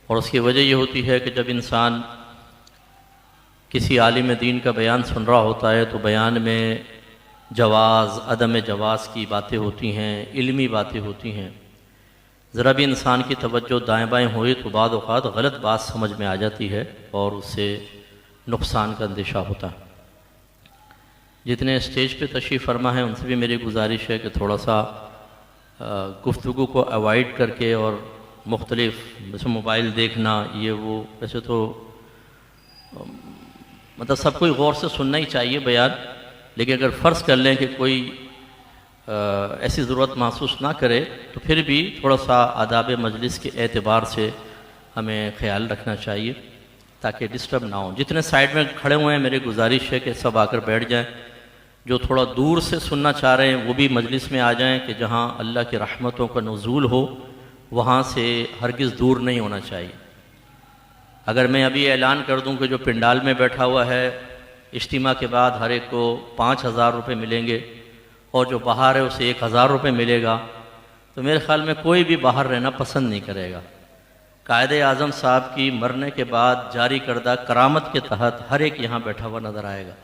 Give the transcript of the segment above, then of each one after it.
और उसकी वजह ये होती है कि जब इंसान किसी आलिम दीन का बयान सुन रहा होता है तो बयान में जवाज़ अदम जवाज़ की बातें होती हैं, इल्मी बातें होती हैं। ज़रा भी इंसान की तवज्जो दाएं बाएं हुई तो बाद औक़ात गलत बात समझ में आ जाती है और उससे नुकसान का अंदेशा होता है। जितने स्टेज पे तशरीफ़ फरमा है उनसे भी मेरी गुजारिश है कि थोड़ा सा गुफ्तगू को अवॉइड करके और मुख्तलिफ जैसे मोबाइल देखना ये वो, वैसे तो मतलब सब कोई गौर से सुनना ही चाहिए बयान, लेकिन अगर फ़र्ज़ कर लें कि कोई ऐसी ज़रूरत महसूस ना करे तो फिर भी थोड़ा सा आदाब मजलिस के एतबार से हमें ख्याल रखना चाहिए ताकि डिस्टर्ब ना हो। जितने साइड में खड़े हुए हैं मेरी गुजारिश है कि सब आकर बैठ जाएं। जो थोड़ा दूर से सुनना चाह रहे हैं वो भी मजलिस में आ जाएं कि जहाँ अल्लाह की रहमतों का नुज़ूल हो वहाँ से हरगिज़ दूर नहीं होना चाहिए। अगर मैं अभी ऐलान कर दूं कि जो पिंडाल में बैठा हुआ है इज्तिमा के बाद हर एक को 5,000 रुपये मिलेंगे और जो बाहर है उसे 1,000 रुपये मिलेगा, तो मेरे ख़्याल में कोई भी बाहर रहना पसंद नहीं करेगा। कायदे आज़म साहब की मरने के बाद जारी करदा करामत के तहत हर एक यहाँ बैठा हुआ नज़र आएगा।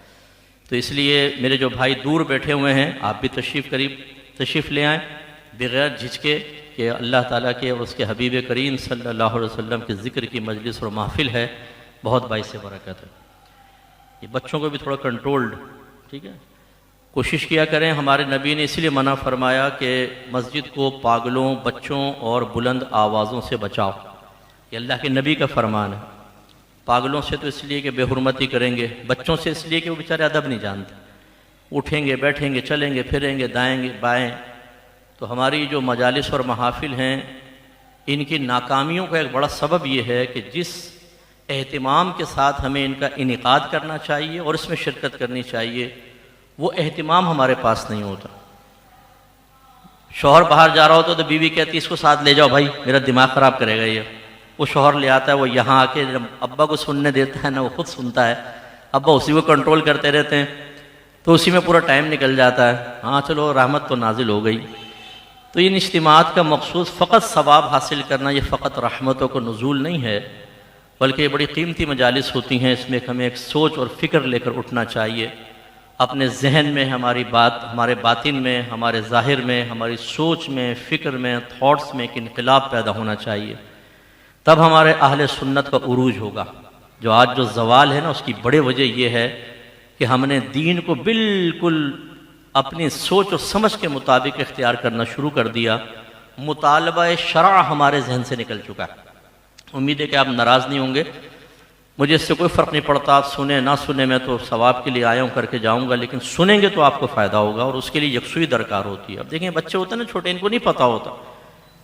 तो इसलिए मेरे जो भाई दूर बैठे हुए हैं आप भी तशरीफ़ ले आएँ बग़ैर झिझके कि अल्लाह ताला के और उसके हबीब करीम सल्लल्लाहु अलैहि वसल्लम के ज़िक्र की मजलिस और महफ़िल है, बहुत बाइस बरकत है। ये बच्चों को भी थोड़ा कंट्रोल्ड, ठीक है, कोशिश किया करें। हमारे नबी ने इसलिए मना फरमाया कि मस्जिद को पागलों, बच्चों और बुलंद आवाज़ों से बचाओ। ये अल्लाह के नबी का फरमान है। पागलों से तो इसलिए कि बेहुरमती करेंगे, बच्चों से इसलिए कि वो बेचारे अदब नहीं जानते, उठेंगे बैठेंगे चलेंगे फिरेंगे दाएंगे बाएं। तो हमारी जो मजालिस और महाफिल हैं इनकी नाकामियों का एक बड़ा सबब ये है कि जिस एहतिमाम के साथ हमें इनका इनेकाद करना चाहिए और इसमें शिरकत करनी चाहिए वो एहतिमाम हमारे पास नहीं होता। शौहर बाहर जा रहा होता तो बीवी कहती इसको साथ ले जाओ भाई, मेरा दिमाग ख़राब करेगा ये। वो शौहर ले आता है, वो यहाँ आके जब अब्बा को सुनने देता है ना वो खुद सुनता है, अब्बा उसी को कंट्रोल करते रहते हैं, तो उसी में पूरा टाइम निकल जाता है। हाँ चलो रहमत तो नाजिल हो गई। तो इन इज्तिमात का मकसूद फ़कत सवाब हासिल करना, ये फ़कत रहमतों को नुज़ूल नहीं है, बल्कि ये बड़ी कीमती मजालिस होती हैं। इसमें हमें एक सोच और फ़िक्र लेकर उठना चाहिए। अपने जहन में हमारी बात, हमारे बातिन में, हमारे ज़ाहिर में, हमारी सोच में, फ़िक्र में, थॉट्स में एक इनक़िलाब पैदा होना चाहिए। तब हमारे अहले सुन्नत का उरूज होगा। जो आज जो ज़वाल है ना उसकी बड़ी वजह यह है कि हमने दीन को बिल्कुल अपनी सोच और समझ के मुताबिक इख्तियार करना शुरू कर दिया। मुतालबा शरअ हमारे जहन से निकल चुका है। उम्मीद है कि आप नाराज़ नहीं होंगे, मुझे इससे कोई फ़र्क नहीं पड़ता, आप सुने ना सुने, मैं तो सवाब के लिए आया हूँ करके जाऊँगा, लेकिन सुनेंगे तो आपको फ़ायदा होगा और उसके लिए यकसुई दरकार होती है। अब देखें बच्चे होते हैं ना छोटे, इनको नहीं पता होता,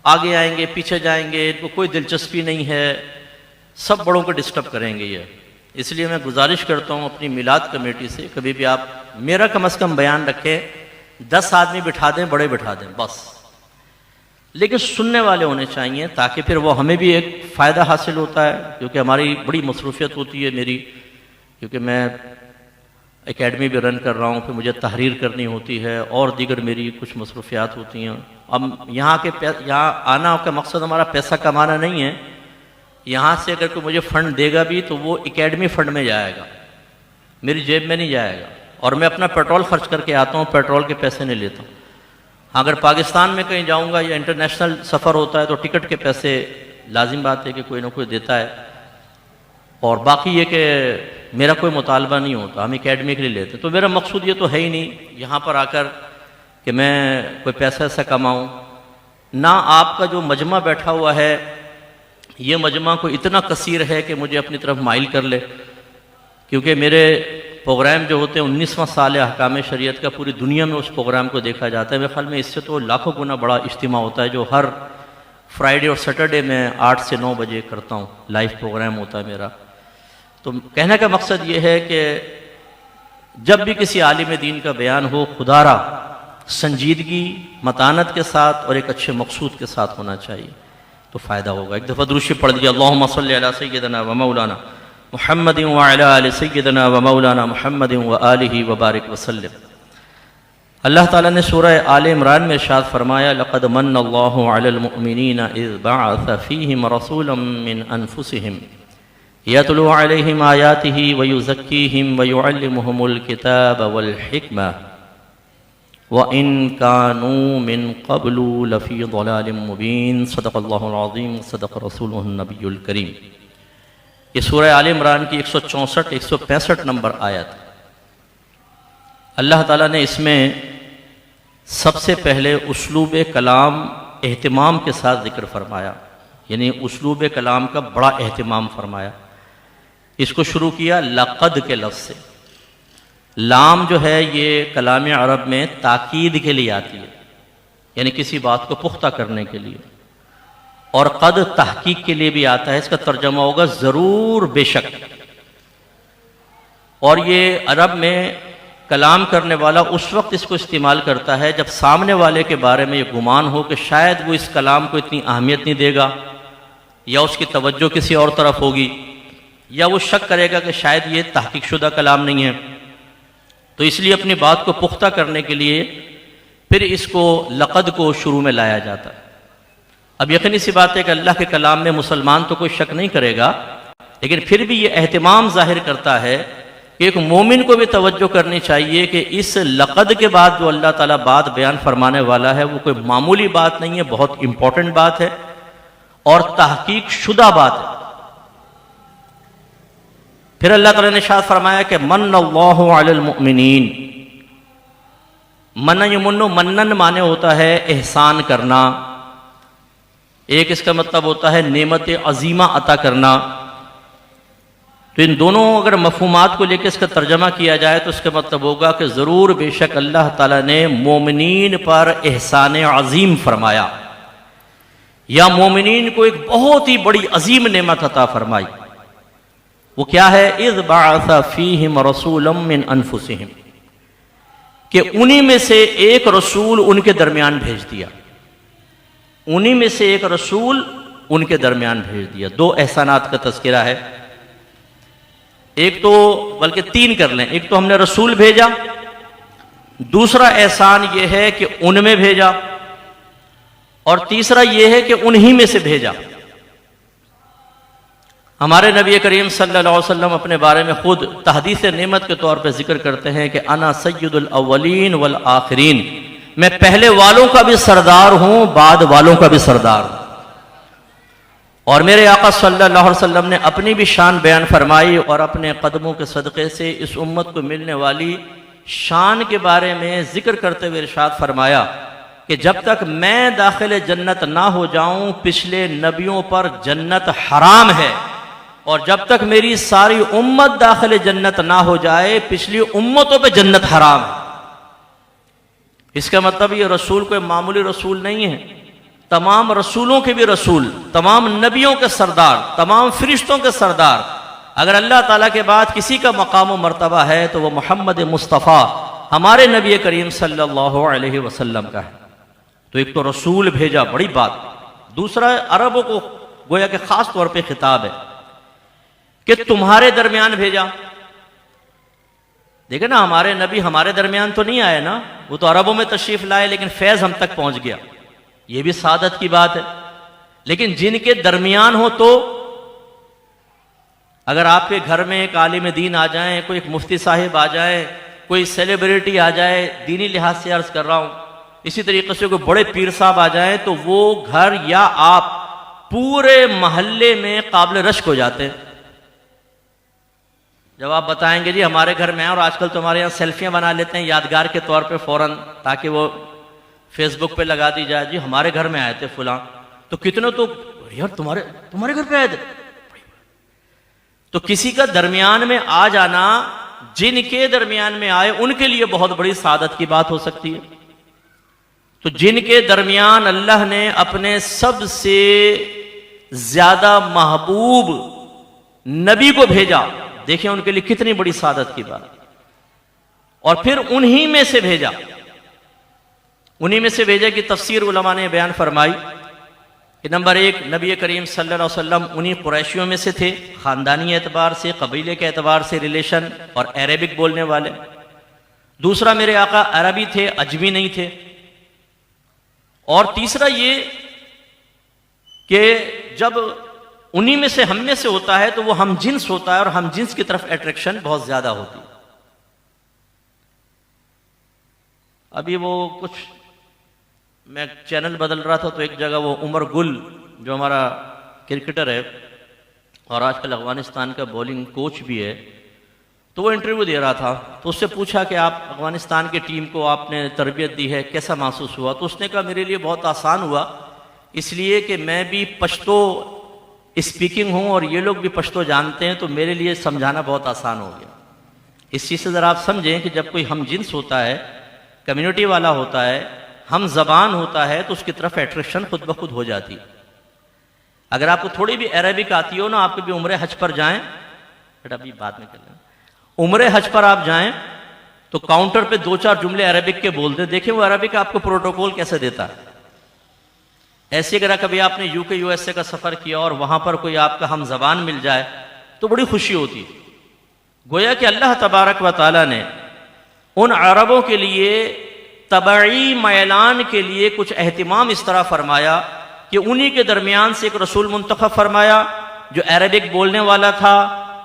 आगे आएंगे पीछे जाएंगे, इनको कोई दिलचस्पी नहीं है, सब बड़ों को डिस्टर्ब करेंगे ये। इसलिए मैं गुजारिश करता हूँ अपनी मिलाद कमेटी से, कभी भी आप मेरा कम अज़ कम बयान रखें, 10 आदमी बिठा दें, बड़े बिठा दें बस, लेकिन सुनने वाले होने चाहिए ताकि फिर वो हमें भी एक फ़ायदा हासिल होता है। क्योंकि हमारी बड़ी मसरूफ़ियत होती है मेरी, क्योंकि मैं एकेडमी भी रन कर रहा हूँ, फिर मुझे तहरीर करनी होती है और दीगर मेरी कुछ मसरूफ़ियात होती हैं। अब यहाँ आना का मकसद हमारा पैसा कमाना नहीं है। यहाँ से अगर कोई मुझे फ़ंड देगा भी तो वो एकेडमी फ़ंड में जाएगा, मेरी जेब में नहीं जाएगा। और मैं अपना पेट्रोल खर्च करके आता हूँ, पेट्रोल के पैसे नहीं लेता हूँ। अगर पाकिस्तान में कहीं जाऊँगा या इंटरनेशनल सफ़र होता है तो टिकट के पैसे लाजिम बात है कि कोई ना कोई देता है, और बाकी ये कि मेरा कोई मुतालबा नहीं होता, हम एकेडमी के लिए लेते। तो मेरा मकसूद ये तो है ही नहीं यहाँ पर आकर कि मैं कोई पैसा ऐसा कमाऊँ ना। आपका जो मजमा बैठा हुआ है ये मजमा को इतना कसीर है कि मुझे अपनी तरफ माइल कर ले, क्योंकि मेरे प्रोग्राम जो होते हैं 19वां साल है अहकाम शरीयत का, पूरी दुनिया में उस प्रोग्राम को देखा जाता है। मेरे ख्याल में इससे तो लाखों गुना बड़ा इज्तिमा होता है जो हर फ्राइडे और सैटरडे में 8 से 9 बजे करता हूँ, लाइव प्रोग्राम होता है मेरा। तो कहने का मकसद ये है कि जब भी किसी आलिम दीन का बयान हो, खुदारा संजीदगी, मतानत के साथ और एक अच्छे मकसूद के साथ होना चाहिए, तो फ़ायदा होगा। एक दफ़ा दुरूद पढ़ लीजिए, अल्लाहुम्मा सल्लि अला सय्यिदना व मौलाना मुहम्मदिन व अला आलि सय्यिदना व मौलाना मुहम्मदिन व आलिहि व बारिक व सल्लिम। अल्लाह ताला ने सूरह आले इमरान में इरशाद फरमाया, लक़द मन्नल्लाहु अलल मुअमिनीना इज़ बअस फ़ीहिम रसूलन मिन अनफुसिहिम यतलू अलैहिम आयातिही व युज़क्कीहिम व युअल्लिमुहुमुल किताब वल हिकमा व इन कानू मिन क़ब्लु लफ़ी ज़लालिम मुबीन। सदक़ल्लाहुल अज़ीम, सदक़ रसूलुहुन नबियुल करीम। ये सूरह आले इमरान की 164-165 नंबर आयत। अल्लाह ताला ने इसमें सबसे पहले उस्लूब कलाम एहतिमाम के साथ ज़िक्र फरमाया, यानी उस्लूब कलाम का बड़ा एहतिमाम फरमाया। इसको शुरू किया लक़द के लफ्ज़ से। लाम जो है ये कलाम अरब में ताकीद के लिए आती है, यानी किसी बात को पुख्ता करने के लिए, और क़द तहकीक के लिए भी आता है। इसका तर्जमा होगा ज़रूर, बेशक। और ये अरब में कलाम करने वाला उस वक्त इसको इस्तेमाल करता है जब सामने वाले के बारे में ये गुमान हो कि शायद वो इस कलाम को इतनी अहमियत नहीं देगा, या उसकी तवज्जो किसी और तरफ होगी, या वो शक करेगा कि शायद ये तहकीक शुदा कलाम नहीं है। तो इसलिए अपनी बात को पुख्ता करने के लिए फिर इसको लक़द को शुरू में लाया जाता है। अब यकीनी सी बात है कि अल्लाह के कलाम में मुसलमान तो कोई शक नहीं करेगा, लेकिन फिर भी ये एहतिमाम ज़ाहिर करता है कि एक मोमिन को भी तवज्जो करनी चाहिए कि इस लक़द के बाद जो अल्लाह ताला बात बयान फरमाने वाला है वो कोई मामूली बात नहीं है, बहुत इंपॉर्टेंट बात है और तहकीक शुदा बात है। फिर अल्लाह ताला ने इरशाद फरमाया कि मन्नल्लाहु अलल मुअमिनीन। मन यमुन्नु, मन्नन माने होता है एहसान करना, एक इसका मतलब होता है नेमत अजीमा अता करना। तो इन दोनों अगर मफहूमात को लेकर इसका तर्जमा किया जाए तो इसका मतलब होगा कि ज़रूर बेशक अल्लाह ताला ने मोमिनीन पर एहसान अजीम फरमाया, या मोमिनीन को एक बहुत ही बड़ी अजीम नेमत अता फरमाई। वो क्या है? इज़ बअस फ़ीहिम रसूलन मिन अनफुसिहिम, कि उन्हीं में से एक रसूल उनके दरमियान भेज दिया। उन्हीं में से एक रसूल उनके दरमियान भेज दिया। दो एहसानात का तज़किरा है, एक तो बल्कि तीन कर लें। एक तो हमने रसूल भेजा, दूसरा एहसान यह है कि उनमें भेजा, और तीसरा यह है कि उन्हीं में से भेजा। हमारे नबी करीम सल्लल्लाहु अलैहि वसल्लम अपने बारे में खुद तहदीस नेमत के तौर पर जिक्र करते हैं कि अना सय्यदुल अव्वलीन वल आखिरीन, मैं पहले वालों का भी सरदार हूं, बाद वालों का भी सरदार हूं। और मेरे आका सल्लल्लाहु अलैहि वसल्लम ने अपनी भी शान बयान फरमाई और अपने कदमों के सदक़े से इस उम्मत को मिलने वाली शान के बारे में जिक्र करते हुए इरशाद फरमाया कि जब तक मैं दाखिल जन्नत ना हो जाऊं पिछले नबियों पर जन्नत हराम है, और जब तक मेरी सारी उम्मत दाखिल जन्नत ना हो जाए पिछली उम्मतों पे जन्नत हराम है। इसका मतलब ये रसूल कोई मामूली रसूल नहीं है, तमाम रसूलों के भी रसूल, तमाम नबियों के सरदार, तमाम फरिश्तों के सरदार। अगर अल्लाह ताला के बाद किसी का मकाम व मर्तबा है तो वह मोहम्मद मुस्तफ़ा हमारे नबी करीम सल्लल्लाहु अलैहि वसल्लम का है। तो एक तो रसूल भेजा, बड़ी बात। दूसरा, अरबों को गोया के खास तौर पे खिताब है कि तुम्हारे दरमियान भेजा। देखे ना, हमारे नबी हमारे दरमियान तो नहीं आए ना, वो तो अरबों में तशरीफ लाए, लेकिन फैज़ हम तक पहुंच गया। ये भी सादत की बात है। लेकिन जिनके दरमियान हो, तो अगर आपके घर में एक आलिम दीन आ जाए, कोई एक मुफ्ती साहिब आ जाए, कोई सेलिब्रिटी आ जाए, दीनी लिहाज से अर्ज कर रहा हूं, इसी तरीके से कोई बड़े पीर साहब आ जाए, तो वो घर या आप पूरे मोहल्ले में काबिल रश्क हो जाते हैं। जब आप बताएंगे जी हमारे घर में है, और आजकल तो हमारे यहाँ सेल्फियां बना लेते हैं यादगार के तौर पे फौरन, ताकि वो फेसबुक पे लगा दी जाए, जी हमारे घर में आए थे फुला, तो कितने तो यार तुम्हारे घर पे आए थे। तो किसी का दरमियान में आ जाना, जिनके दरमियान में आए उनके लिए बहुत बड़ी सादत की बात हो सकती है। तो जिनके दरमियान अल्लाह ने अपने सबसे ज्यादा महबूब नबी को भेजा, देखिए उनके लिए कितनी बड़ी सादत की बात। और फिर उन्हीं में से भेजा, उन्हीं में से भेजा की तफसीर उलमा ने बयान फरमाई कि नंबर एक, नबी करीम सल्लल्लाहु अलैहि वसल्लम उन्हीं कुरैशियों में से थे, खानदानी एतबार से, कबीले के एतबार से रिलेशन और अरेबिक बोलने वाले। दूसरा, मेरे आका अरबी थे, अजमी नहीं थे। और तीसरा ये कि जब उन्हीं में से, हम में से होता है तो वो हम जिन्स होता है और हम जिन्स की तरफ अट्रैक्शन बहुत ज्यादा होती है। अभी वो कुछ, मैं चैनल बदल रहा था तो एक जगह वो उमर गुल जो हमारा क्रिकेटर है और आजकल अफगानिस्तान का बॉलिंग कोच भी है, तो वो इंटरव्यू दे रहा था। तो उससे पूछा कि आप अफगानिस्तान की टीम को आपने तरबियत दी है, कैसा महसूस हुआ? तो उसने कहा मेरे लिए बहुत आसान हुआ, इसलिए कि मैं भी पश्तो स्पीकिंग हूँ और ये लोग भी पश्तो जानते हैं, तो मेरे लिए समझाना बहुत आसान हो गया। इस चीज़ से ज़रा आप समझें कि जब कोई हम जिन्स होता है, कम्युनिटी वाला होता है, हम ज़बान होता है, तो उसकी तरफ एट्रैक्शन खुद ब खुद हो जाती है। अगर आपको थोड़ी भी अरबिक आती हो ना, आप कभी उम्रे हज पर जाएं, बेटा अभी बाद में कर लें, उम्रे हज पर आप जाएं तो काउंटर पे 2-4 जुमले अरबिक के बोलते, देखिए वो अरबिक आपको प्रोटोकॉल कैसे देता है। ऐसे अगर कभी आपने यूके यूएसए का सफ़र किया और वहां पर कोई आपका हम ज़बान मिल जाए तो बड़ी खुशी होती है। गोया कि अल्लाह तबारक व तआला ने उन अरबों के लिए तबई मैलान के लिए कुछ एहतिमाम इस तरह फरमाया कि उन्हीं के दरमियान से एक रसूल मुंतखब फरमाया जो अरबिक बोलने वाला था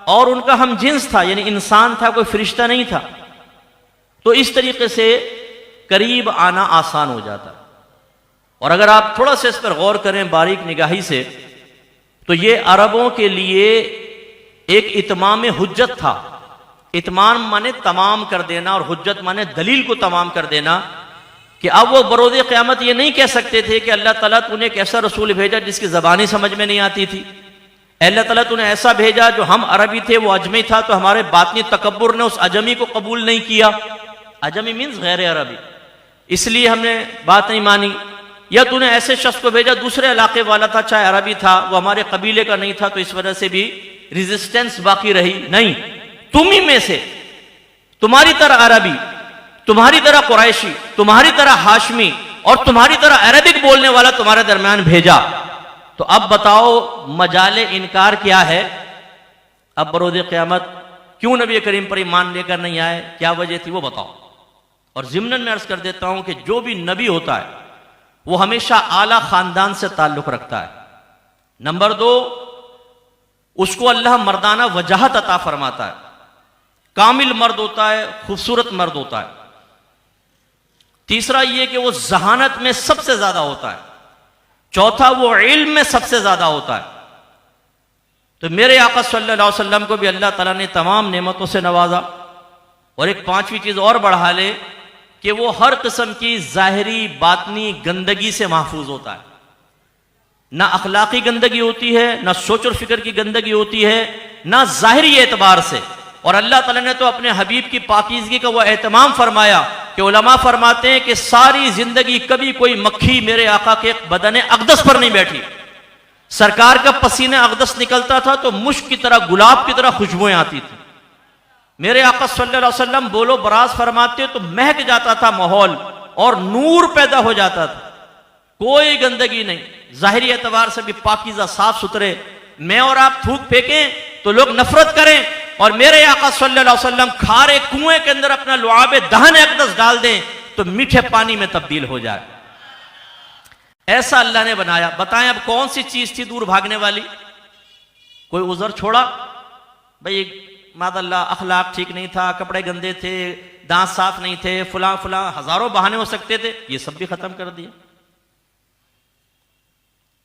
और उनका हम जिन्स था, यानी इंसान था, कोई फरिश्ता नहीं था। तो इस तरीके से करीब आना आसान हो जाता। और अगर आप थोड़ा सा इस पर गौर करें बारीक निगाही से, तो ये अरबों के लिए एक इतमाम हुज्जत था। इतमाम माने तमाम कर देना और हुज्जत माने दलील को तमाम कर देना, कि अब वो बरोज़े क़यामत ये नहीं कह सकते थे कि अल्लाह ताला तूने एक ऐसा रसूल भेजा जिसकी ज़बानी समझ में नहीं आती थी, अल्लाह ताला तूने ऐसा भेजा जो हम अरबी थे वो अजमी था, तो हमारे बातनी तकब्बुर ने उस अजमी को कबूल नहीं किया। अजमी मीन्स गैर अरबी, इसलिए हमने बात नहीं मानी। या तूने ऐसे शख्स को भेजा दूसरे इलाके वाला था, चाहे अरबी था, वो हमारे कबीले का नहीं था, तो इस वजह से भी रेजिस्टेंस बाकी रही। नहीं, तुम ही में से, तुम्हारी तरह अरबी, तुम्हारी तरह कुरैशी, तुम्हारी तरह हाशमी और तुम्हारी तरह अरबिक बोलने वाला तुम्हारे दरमियान भेजा। तो अब बताओ मजाले इनकार क्या है? अब बरोज़े क़यामत क्यों नबी करीम पर ईमान लेकर नहीं आए, क्या वजह थी वो बताओ। और ज़िम्नन में अर्ज कर देता हूं कि जो भी नबी होता है वो हमेशा आला खानदान से ताल्लुक रखता है। नंबर 2, उसको अल्लाह मर्दाना वजाहत अता फरमाता है, कामिल मर्द होता है, खूबसूरत मर्द होता है। तीसरा ये कि वो जहानत में सबसे ज्यादा होता है। चौथा, वो इल्म में सबसे ज्यादा होता है। तो मेरे आका सल्लल्लाहु अलैहि वसल्लम को भी अल्लाह ताला ने तमाम नेमतों से नवाजा। और एक पांचवी चीज और बढ़ा ले कि वो हर किस्म की जाहिरी बातनी गंदगी से महफूज होता है। ना अखलाकी गंदगी होती है, ना सोच और फिक्र की गंदगी होती है, ना जाहिरी एतबार से। और अल्लाह ताला ने तो अपने हबीब की पाकीज़गी का वह एहतमाम फरमाया कि उलमा फरमाते हैं कि सारी जिंदगी कभी कोई मक्खी मेरे आका के बदन अक़दस पर नहीं बैठी। सरकार का पसीना अक़दस निकलता था तो मुश्क की तरह, गुलाब की तरह खुशबुएं आती थी। मेरे आका सल्लल्लाहु अलैहि वसल्लम बोलो बराज फरमाते तो महक जाता था माहौल और नूर पैदा हो जाता था, कोई गंदगी नहीं, जाहिरी एतबार से भी पाकीज़ा साफ सुथरे। मैं और आप थूक फेंकें तो लोग नफरत करें, और मेरे आका सल्लल्लाहु अलैहि वसल्लम खारे कुएं के अंदर अपना लुआब दहन अक़दस डाल दें तो मीठे पानी में तब्दील हो जाए। ऐसा अल्लाह ने बनाया। बताएं अब कौन सी चीज थी दूर भागने वाली? कोई उज़र छोड़ा? भाई मादल्लाह अखलाक ठीक नहीं था, कपड़े गंदे थे, दांत साफ नहीं थे, फुला फुला, हजारों बहाने हो सकते थे, ये सब भी खत्म कर दिया।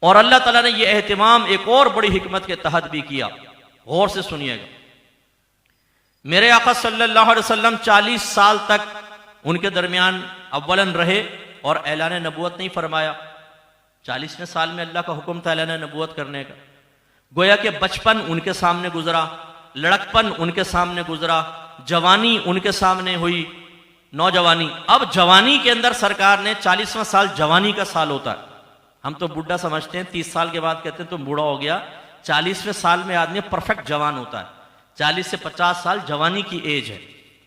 और अल्लाह ताला ने यह एहतिमाम एक और बड़ी हिकमत के तहत भी किया। गौर से सुनिएगा। मेरे आका सल्लल्लाहु अलैहि वसल्लम 40 साल तक उनके दरमियान अव्वलन रहे और ऐलान नबूवत नहीं फरमाया। 40वें साल में अल्लाह का हुक्म था ऐलान नबूवत करने का। गोया कि बचपन उनके सामने गुजरा, लड़कपन उनके सामने गुजरा, जवानी उनके सामने हुई, नौजवानी। अब जवानी के अंदर सरकार ने 40वां साल जवानी का साल होता है। हम तो बुढ़ा समझते हैं, 30 साल के बाद कहते हैं तुम बूढ़ा हो गया। 40वें साल में आदमी परफेक्ट जवान होता है। 40 से 50 साल जवानी की एज है।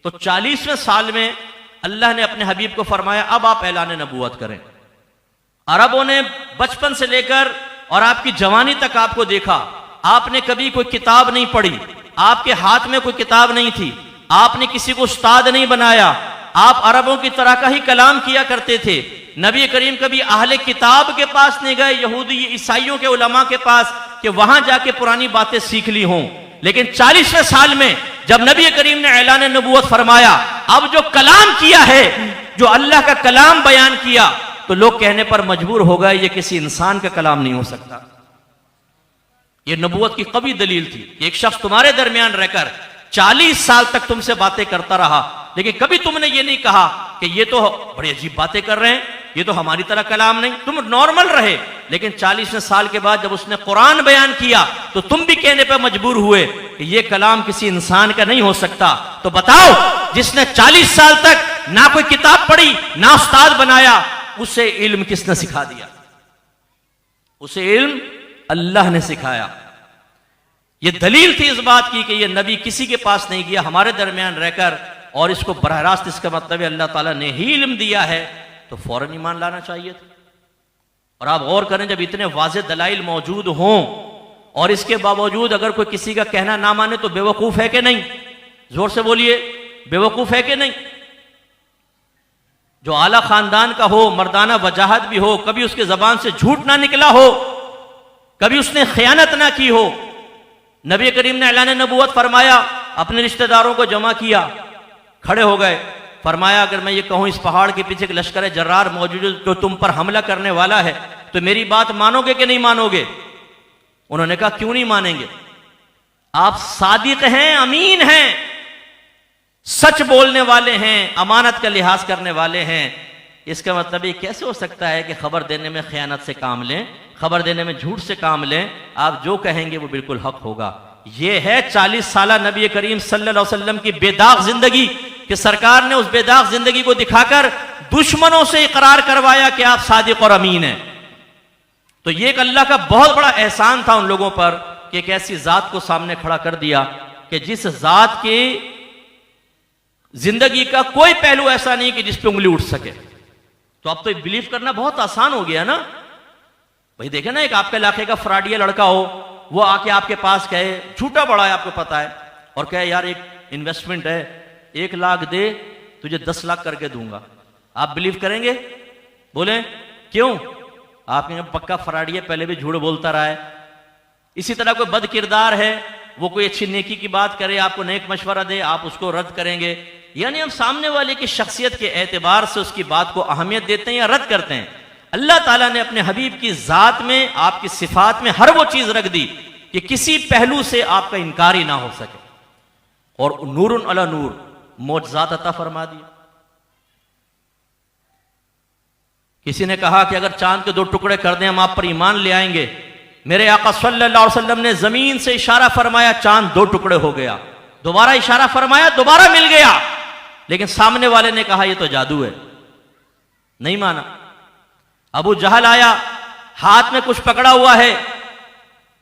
तो 40वें साल में अल्लाह ने अपने हबीब को फरमाया अब आप ऐलान नबूवत करें। अरबों ने बचपन से लेकर और आपकी जवानी तक आपको देखा, आपने कभी कोई किताब नहीं पढ़ी, आपके हाथ में कोई किताब नहीं थी, आपने किसी को उस्ताद नहीं बनाया, आप अरबों की तरह का ही कलाम किया करते थे। नबी करीम कभी अहले किताब के पास नहीं गए, यहूदी ईसाइयों के उलमा के पास, कि वहां जाके पुरानी बातें सीख ली हों। लेकिन 40वें साल में जब नबी करीम ने ऐलान नबूवत फरमाया, अब जो कलाम किया है, जो अल्लाह का कलाम बयान किया, तो लोग कहने पर मजबूर हो गए ये किसी इंसान का कलाम नहीं हो सकता। ये नबूवत की कभी दलील थी कि एक शख्स तुम्हारे दरमियान रहकर 40 साल तक तुमसे बातें करता रहा, लेकिन कभी तुमने ये नहीं कहा कि ये तो बड़ी अजीब बातें कर रहे हैं, ये तो हमारी तरह कलाम नहीं। तुम नॉर्मल रहे, लेकिन 40वें साल के बाद जब उसने कुरान बयान किया तो तुम भी कहने पर मजबूर हुए कि ये कलाम किसी इंसान का नहीं हो सकता। तो बताओ, जिसने 40 साल तक ना कोई किताब पढ़ी, ना उस्ताद बनाया, उसे इल्म किसने सिखा दिया? उसे इल्म अल्लाह ने सिखाया। ये दलील थी इस बात की कि ये नबी किसी के पास नहीं गया, हमारे दरमियान रहकर, और इसको बरह रास्त इसका मतलब है अल्लाह ताला ने ही इल्म दिया है, तो फौरन ईमान लाना चाहिए था। और आप गौर करें, जब इतने वाज़ेह दलाइल मौजूद हों और इसके बावजूद अगर कोई किसी का कहना ना माने तो बेवकूफ है कि नहीं? जोर से बोलिए, बेवकूफ है कि नहीं? जो आला खानदान का हो, मर्दाना वजाहत भी हो, कभी उसके जबान से झूठ ना निकला हो, कभी उसने खयानत ना की हो। नबी करीम ने ऐलान नबूवत फरमाया, अपने रिश्तेदारों को जमा किया, खड़े हो गए, फरमाया अगर मैं ये कहूं इस पहाड़ के पीछे एक लश्कर जर्रार मौजूद जो तुम पर हमला करने वाला है, तो मेरी बात मानोगे कि नहीं मानोगे? उन्होंने कहा क्यों नहीं मानेंगे, आप सादिक हैं, अमीन हैं, सच बोलने वाले हैं, अमानत का लिहाज करने वाले हैं। इसका मतलब ये कैसे हो सकता है कि खबर देने में खयानत से काम लें, खबर देने में झूठ से काम लें? आप जो कहेंगे वो बिल्कुल हक होगा। ये है 40 साल नबी करीम सल्लल्लाहु अलैहि वसल्लम की बेदाग जिंदगी, कि सरकार ने उस बेदाग जिंदगी को दिखाकर दुश्मनों से इकरार करवाया कि आप सादिक और अमीन हैं। तो ये एक अल्लाह का बहुत बड़ा एहसान था उन लोगों पर कि एक ऐसी जात को सामने खड़ा कर दिया कि जिस जात की जिंदगी का कोई पहलू ऐसा नहीं कि जिस पे उंगली उठ सके। तो अब तो बिलीव करना बहुत आसान हो गया ना भाई। देखे ना, एक आपके इलाके का फ्रॉडिया लड़का हो, वो आके आपके पास कहे, झूठा बड़ा है आपको पता है, और कहे यार एक इन्वेस्टमेंट है, 1 लाख दे, तुझे 10 लाख करके दूंगा। आप बिलीव करेंगे? बोले क्यों? आपके पक्का फ्रॉडिया, पहले भी झूठ बोलता रहा है। इसी तरह कोई बद किरदार है, वो कोई अच्छी नेकी की बात करे, आपको नेक मशवरा दे, आप उसको रद्द करेंगे। यानी हम सामने वाले की शख्सियत के एतबार से उसकी बात को अहमियत देते हैं या रद्द करते हैं। अल्लाह ताला ने अपने हबीब की जात में, आपकी सिफात में हर वो चीज रख दी कि किसी पहलू से आपका इनकार ही ना हो सके, और नूरुन अला नूर मौजज़ात अता फरमा दिया। किसी ने कहा कि अगर चांद के 2 टुकड़े कर दें हम आप पर ईमान ले आएंगे। मेरे आका सल्लल्लाहु अलैहि वसल्लम ने जमीन से इशारा फरमाया, चांद 2 टुकड़े हो गया। दोबारा इशारा फरमाया, दोबारा मिल गया। लेकिन सामने वाले ने कहा यह तो जादू है, नहीं माना। अबू जहल आया, हाथ में कुछ पकड़ा हुआ है,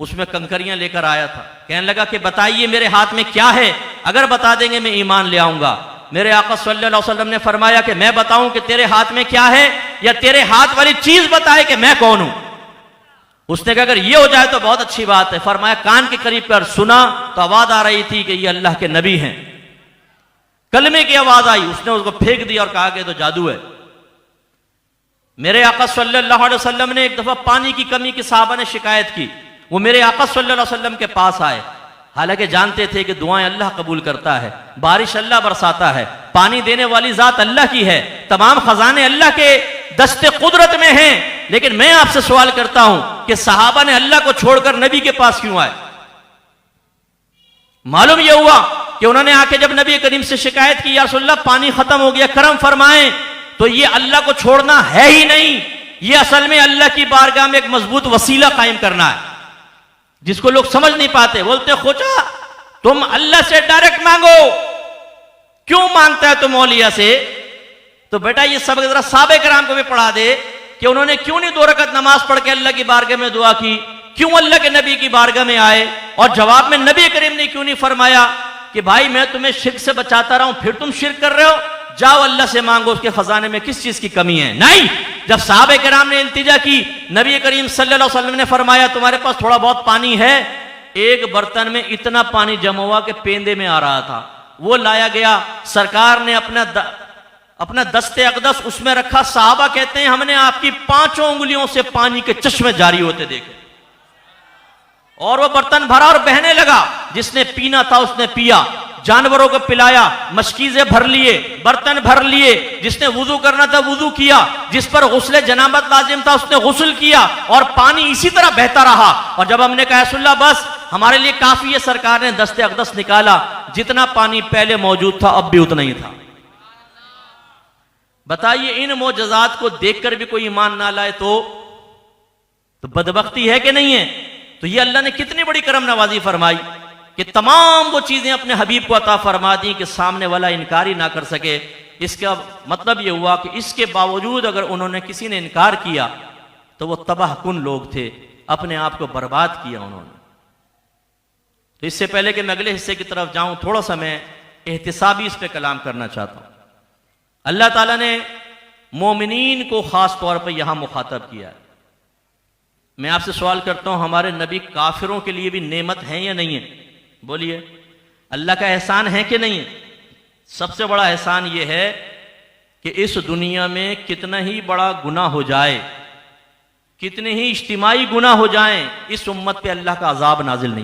उसमें कंकरियां लेकर आया था। कहने लगा कि बताइए मेरे हाथ में क्या है, अगर बता देंगे मैं ईमान ले आऊंगा। मेरे आका सल्लल्लाहु अलैहि वसल्लम ने फरमाया कि मैं बताऊं कि तेरे हाथ में क्या है, या तेरे हाथ वाली चीज बताए कि मैं कौन हूं? उसने कहा अगर ये हो जाए तो बहुत अच्छी बात है। फरमाया कान के करीब कर सुना तो आवाज आ रही थी कि ये अल्लाह के नबी हैं। कलमे की आवाज आई, उसने उसको फेंक दिया और कहा कि तो जादू है। मेरे आका सल्लल्लाहु अलैहि वसल्लम ने एक दफा पानी की कमी की साहबा ने शिकायत की। वो मेरे आका सल्लल्लाहु अलैहि वसल्लम के पास आए, हालांकि जानते थे कि दुआएं अल्लाह कबूल करता है, बारिश अल्लाह बरसाता है, पानी देने वाली जात अल्लाह की है, तमाम खजाने अल्लाह के दस्ते कुदरत में हैं। लेकिन मैं आपसे सवाल करता हूं कि सहाबा ने अल्लाह को छोड़कर नबी के पास क्यों आए? मालूम यह हुआ कि उन्होंने आके जब नबी करीम से शिकायत की, या रसूलल्लाह पानी खत्म हो गया, करम फरमाएं, तो ये अल्लाह को छोड़ना है ही नहीं, ये असल में अल्लाह की बारगाह में एक मजबूत वसीला कायम करना है, जिसको लोग समझ नहीं पाते। बोलते खोजा तुम अल्लाह से डायरेक्ट मांगो, क्यों मांगता है तुम औलिया से? तो बेटा ये सबक जरा साहबे कराम को भी पढ़ा दे कि उन्होंने क्यों नहीं 2 रकत नमाज पढ़ के अल्लाह की बारगाह में दुआ की, क्यों अल्लाह के नबी की बारगाह में आए, और जवाब में नबी करीम ने क्यों नहीं फरमाया कि भाई मैं तुम्हें शिर्क से बचाता रहा हूं, फिर तुम शिर्क कर रहे हो, जाओ अल्लाह से मांगो, उसके खजाने में किस चीज की कमी है? नहीं, जब साहबे कराम ने इल्तिजा की, नबी करीम सल्लल्लाहु अलैहि वसल्लम ने फरमाया तुम्हारे पास थोड़ा बहुत पानी है। एक बर्तन में इतना पानी जमा हुआ कि पेंदे में आ रहा था, वो लाया गया। सरकार ने अपना अपना दस्ते अक़दस उसमें रखा। साहबा कहते हैं हमने आपकी 5 उंगलियों से पानी के चश्मे जारी होते देखे, और वो बर्तन भरा और बहने लगा। जिसने पीना था उसने पिया, जानवरों को पिलाया, मशकीज़े भर लिए, बर्तन भर लिए। जिसने वुजू करना था वुजू किया, जिस पर गुस्ले जनाबत लाजिम था उसने गुस्ल किया, और पानी इसी तरह बहता रहा। और जब हमने कहा रसूलल्लाह बस हमारे लिए काफी है, सरकार ने दस्ते अक़दस निकाला, जितना पानी पहले मौजूद था अब भी उतना ही था। बताइए इन मोजज़ात को देखकर भी कोई ईमान ना लाए तो बदबख्ती है कि नहीं है? तो ये अल्लाह ने कितनी बड़ी करम नवाजी फरमाई कि तमाम वो चीजें अपने हबीब को अता फरमा दी कि सामने वाला इनकार ही ना कर सके। इसका मतलब ये हुआ कि इसके बावजूद अगर उन्होंने किसी ने इनकार किया तो वो तबाह कुन लोग थे, अपने आप को बर्बाद किया उन्होंने। तो इससे पहले कि मैं अगले हिस्से की तरफ जाऊं, थोड़ा सा मैं एहतिसाबी इस पे कलाम करना चाहता हूं। अल्लाह ताला ने मोमिनीन को खास तौर पर यहां मुखातब किया है। मैं आपसे सवाल करता हूं, हमारे नबी काफिरों के लिए भी नेमत है या नहीं है? बोलिए, अल्लाह का एहसान है कि नहीं है? सबसे बड़ा एहसान यह है कि इस दुनिया में कितना ही बड़ा गुनाह हो जाए, कितने ही इज्तिमाई गुनाह हो जाएं, इस उम्मत पे अल्लाह का अजाब नाजिल नहीं